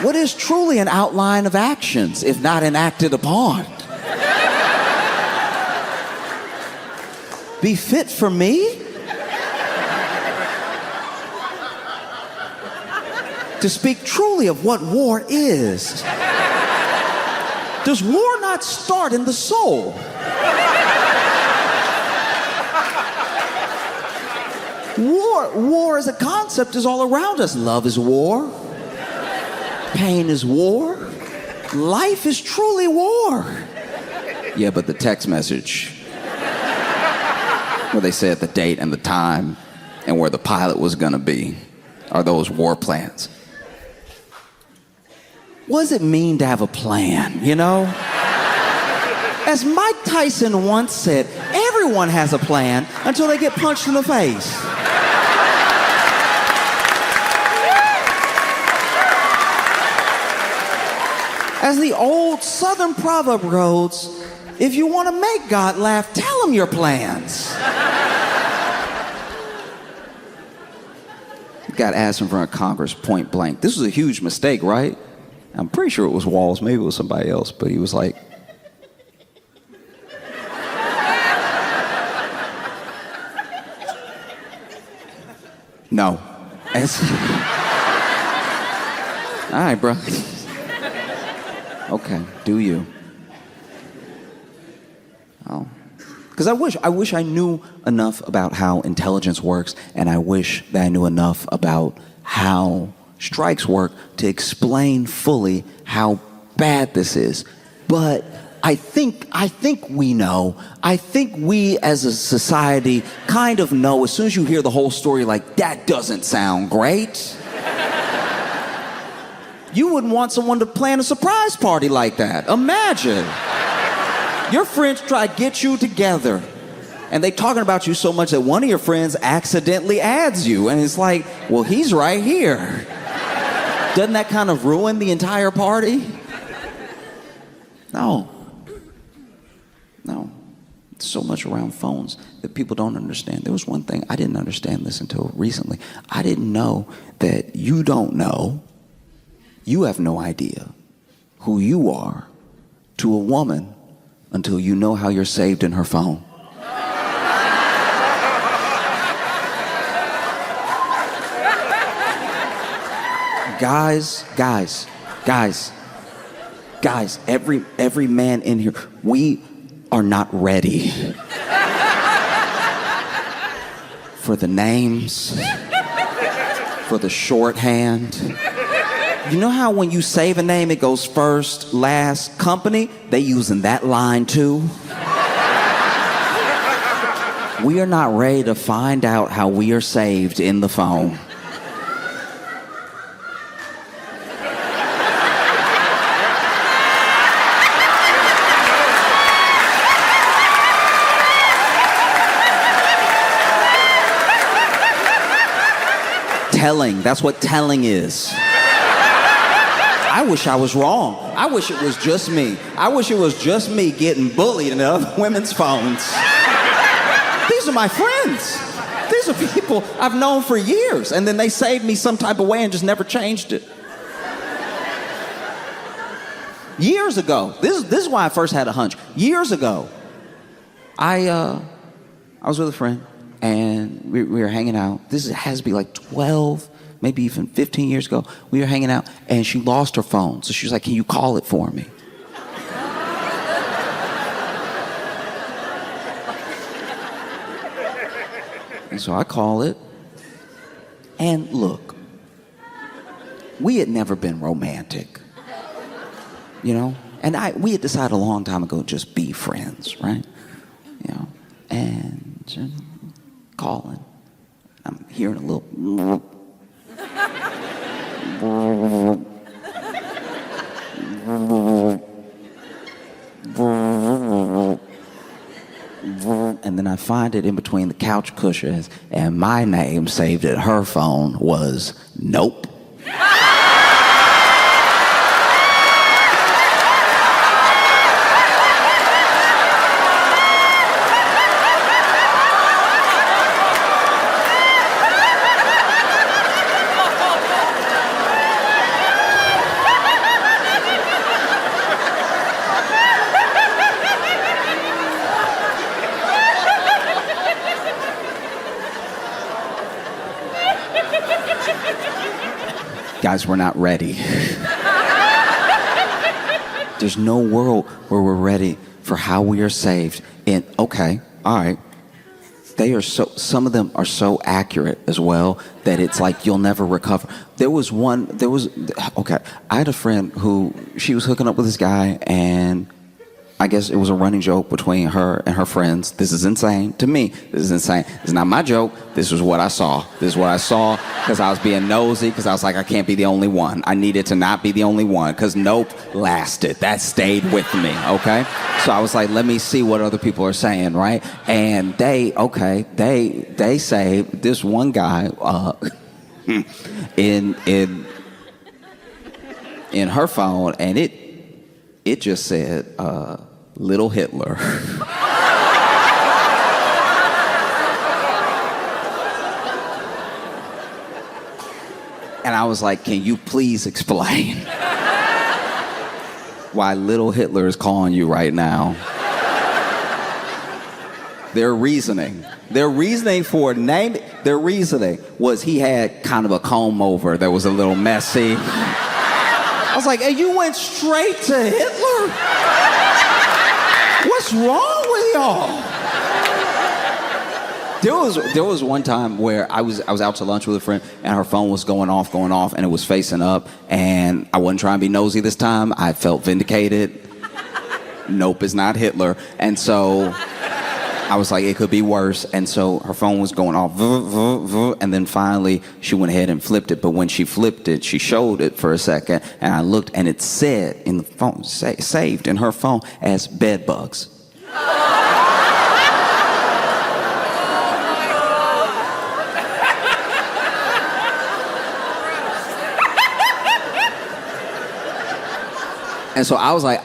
What is truly an outline of actions, if not enacted upon? Be fit for me? To speak truly of what war is. Does war not start in the soul? War as a concept is all around us. Love is war. Pain is war. Life is truly war. Yeah, but the text message where they said the date and the time and where the pilot was gonna be are those war plans. What does it mean to have a plan, you know? As Mike Tyson once said, everyone has a plan until they get punched in the face. As the old Southern proverb goes, if you want to make God laugh, tell him your plans. Got asked in front of Congress point blank. This was a huge mistake, right? I'm pretty sure it was Walls, maybe it was somebody else, but he was like, no. All right, bro. Okay, do you? Oh. Because I wish I knew enough about how intelligence works, and I wish that I knew enough about how strikes work to explain fully how bad this is. But I think we know. I think we as a society kind of know. As soon as you hear the whole story, like, that doesn't sound great. You wouldn't want someone to plan a surprise party like that. Imagine. Your friends try to get you together, and they talking about you so much that one of your friends accidentally adds you, and it's like, well, he's right here. Doesn't that kind of ruin the entire party? No. So much around phones that people don't understand. There was one thing, I didn't understand this until recently. I didn't know that you don't know, you have no idea who you are to a woman until you know how you're saved in her phone. Guys, every man in here, we are not ready for the names, for the shorthand. You know how when you save a name, it goes first, last, company? They using that line too. We are not ready to find out how we are saved in the phone. Telling. That's what telling is. I wish I was wrong. I wish it was just me. I wish it was just me getting bullied in other women's phones. These are my friends. These are people I've known for years, and then they saved me some type of way and just never changed it. Years ago, this is why I first had a hunch. Years ago, I was with a friend, and we were hanging out. This has to be like 12, maybe even 15 years ago. We were hanging out, and she lost her phone. So she was like, can you call it for me? And so I call it. And look, we had never been romantic, you know? And we had decided a long time ago to just be friends, right? You know, and just calling. I'm hearing a little. And then I find it in between the couch cushions, and my name saved in her phone was Nope. Guys, we're not ready. There's no world where we're ready for how we are saved. And okay, all right. Some of them are so accurate as well that it's like you'll never recover. Okay, I had a friend who, she was hooking up with this guy, and I guess it was a running joke between her and her friends. This is insane. To me, this is insane. It's not my joke. This is what I saw. This is what I saw because I was being nosy, because I was like, I can't be the only one. I needed to not be the only one because Nope lasted. That stayed with me, okay? So I was like, let me see what other people are saying, right? And they say this one guy in her phone, and it just said, Little Hitler. And I was like, can you please explain why Little Hitler is calling you right now? Their reasoning for naming, their reasoning was he had kind of a comb over that was a little messy. I was like, hey, you went straight to Hitler? What's wrong with y'all? There was one time where I was out to lunch with a friend, and her phone was going off, and it was facing up, and I wasn't trying to be nosy this time. I felt vindicated. Nope is not Hitler. And so I was like, it could be worse. And so her phone was going off, and then finally she went ahead and flipped it. But when she flipped it, she showed it for a second, and I looked, and it said in the phone, saved in her phone as bed bugs. And so I was like,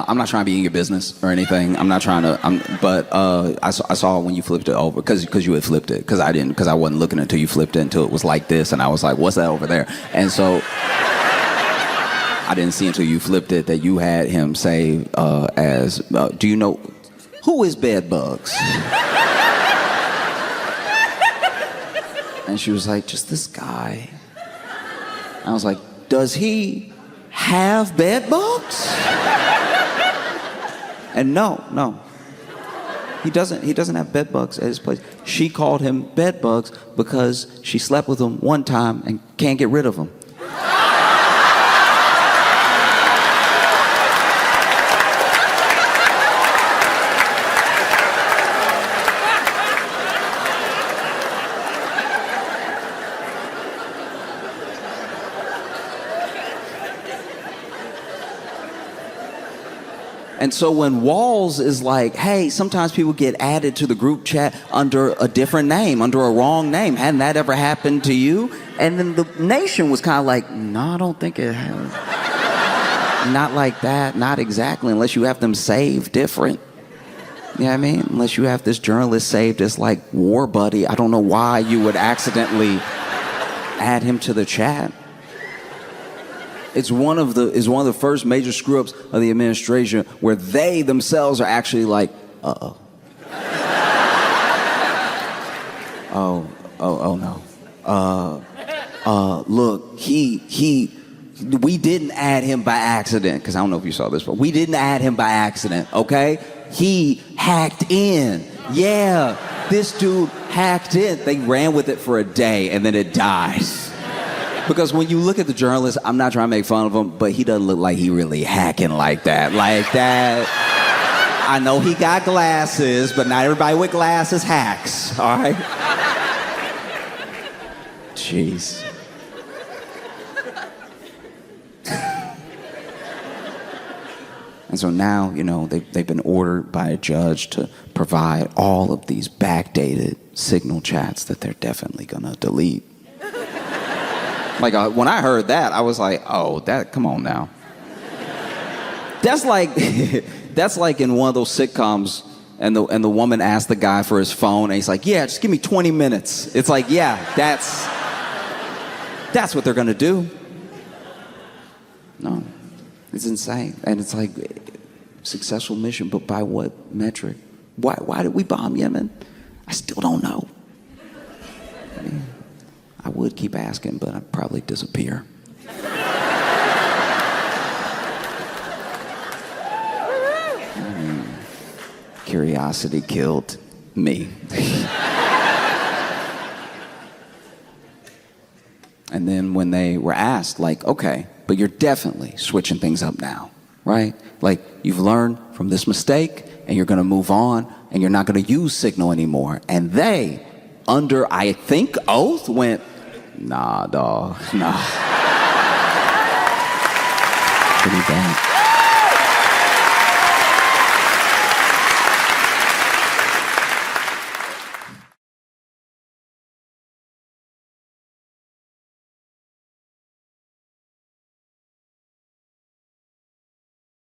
I'm not trying to be in your business or anything. I'm not trying to. But I saw when you flipped it over because you had flipped it because I wasn't looking until you flipped it until it was like this, and I was like, what's that over there? And so I didn't see until you flipped it that you had him say as, do you know who is bed bugs? And she was like, just this guy. I was like, does he have bed bugs? And no. He doesn't have bed bugs at his place. She called him bed bugs because she slept with him one time and can't get rid of him. And so when Walls is like, hey, sometimes people get added to the group chat under a different name, under a wrong name. Hadn't that ever happened to you? And then the nation was kind of like, no, I don't think it has. Not like that, not exactly, unless you have them saved different. You know what I mean? Unless you have this journalist saved as like War Buddy. I don't know why you would accidentally add him to the chat. It's one of the first major screw-ups of the administration where they themselves are actually like, uh-oh. oh no. Look, we didn't add him by accident, because I don't know if you saw this, but we didn't add him by accident, okay? He hacked in. Yeah, this dude hacked in. They ran with it for a day, and then it dies. Because when you look at the journalist, I'm not trying to make fun of him, but he doesn't look like he really hacking like that. Like that. I know he got glasses, but not everybody with glasses hacks, all right? Jeez. And so now, you know, they've been ordered by a judge to provide all of these backdated Signal chats that they're definitely gonna delete. Like, when I heard that, I was like, oh, come on now. That's like in one of those sitcoms, and the woman asked the guy for his phone, and he's like, yeah, just give me 20 minutes. It's like, yeah, that's what they're gonna do. No, it's insane. And it's like, successful mission, but by what metric? Why did we bomb Yemen? I still don't know. I mean, I would keep asking, but I'd probably disappear. Curiosity killed me. And then when they were asked, like, okay, but you're definitely switching things up now, right? Like, you've learned from this mistake, and you're gonna move on, and you're not gonna use Signal anymore. And they, under, I think, oath, went, nah, dawg, nah. Pretty bad.